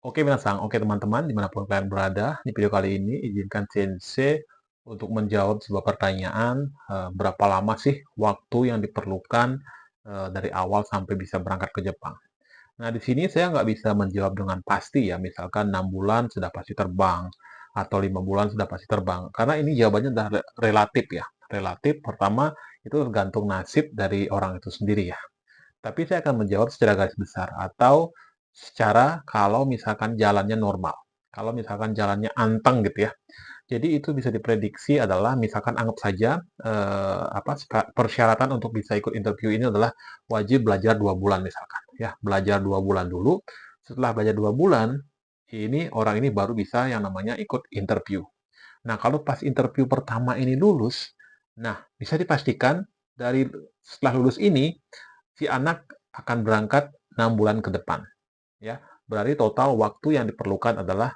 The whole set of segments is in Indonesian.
Oke Minasang, oke teman-teman dimanapun kalian berada, di video kali ini izinkan Sensei untuk menjawab sebuah pertanyaan, berapa lama sih waktu yang diperlukan dari awal sampai bisa berangkat ke Jepang. Nah di sini saya nggak bisa menjawab dengan pasti ya, misalkan 6 bulan sudah pasti terbang, atau 5 bulan sudah pasti terbang, karena ini jawabannya adalah relatif ya. Relatif pertama itu tergantung nasib dari orang itu sendiri ya. Tapi saya akan menjawab secara garis besar atau secara kalau misalkan jalannya normal. Kalau misalkan jalannya anteng gitu ya. Jadi itu bisa diprediksi adalah misalkan anggap saja persyaratan untuk bisa ikut interview ini adalah wajib belajar 2 bulan misalkan ya, belajar 2 bulan dulu. Setelah belajar 2 bulan, ini orang ini baru bisa yang namanya ikut interview. Nah, kalau pas interview pertama ini lulus, nah bisa dipastikan dari setelah lulus ini si anak akan berangkat 6 bulan ke depan, ya. Berarti total waktu yang diperlukan adalah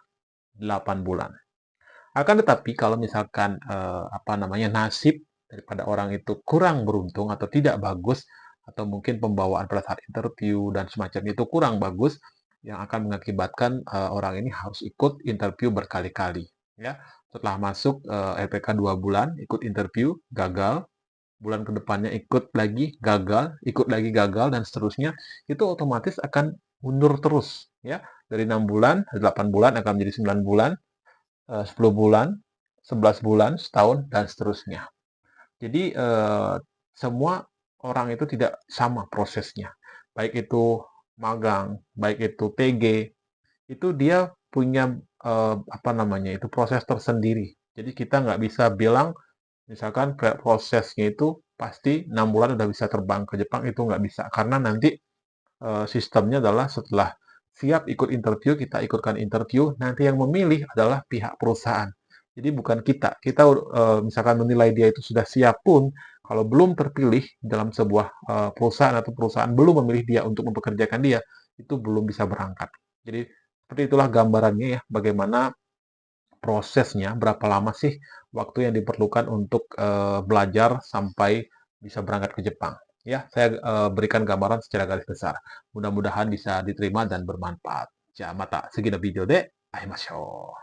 8 bulan. Akan tetapi kalau misalkan nasib daripada orang itu kurang beruntung atau tidak bagus atau mungkin pembawaan pada saat interview dan semacam itu kurang bagus yang akan mengakibatkan orang ini harus ikut interview berkali-kali, ya. Setelah masuk LPK 2 bulan, ikut interview, gagal, bulan kedepannya ikut lagi gagal, ikut lagi gagal, dan seterusnya, itu otomatis akan mundur terus, ya. Dari 6 bulan, 8 bulan akan menjadi 9 bulan, 10 bulan, 11 bulan, setahun, dan seterusnya. Jadi, semua orang itu tidak sama prosesnya. Baik itu magang, baik itu TG, itu dia punya, itu proses tersendiri. Jadi kita nggak bisa bilang misalkan prosesnya itu pasti 6 bulan udah bisa terbang ke Jepang, itu nggak bisa. Karena nanti sistemnya adalah setelah siap ikut interview, kita ikutkan interview, nanti yang memilih adalah pihak perusahaan. Jadi bukan kita. Kita misalkan menilai dia itu sudah siap pun, kalau belum terpilih dalam sebuah perusahaan atau perusahaan belum memilih dia untuk mempekerjakan dia, itu belum bisa berangkat. Jadi seperti itulah gambarannya ya, bagaimana prosesnya, berapa lama sih waktu yang diperlukan untuk belajar sampai bisa berangkat ke Jepang. Ya, saya berikan gambaran secara garis besar. Mudah-mudahan bisa diterima dan bermanfaat. Ja, mata, segi video de, aimashou.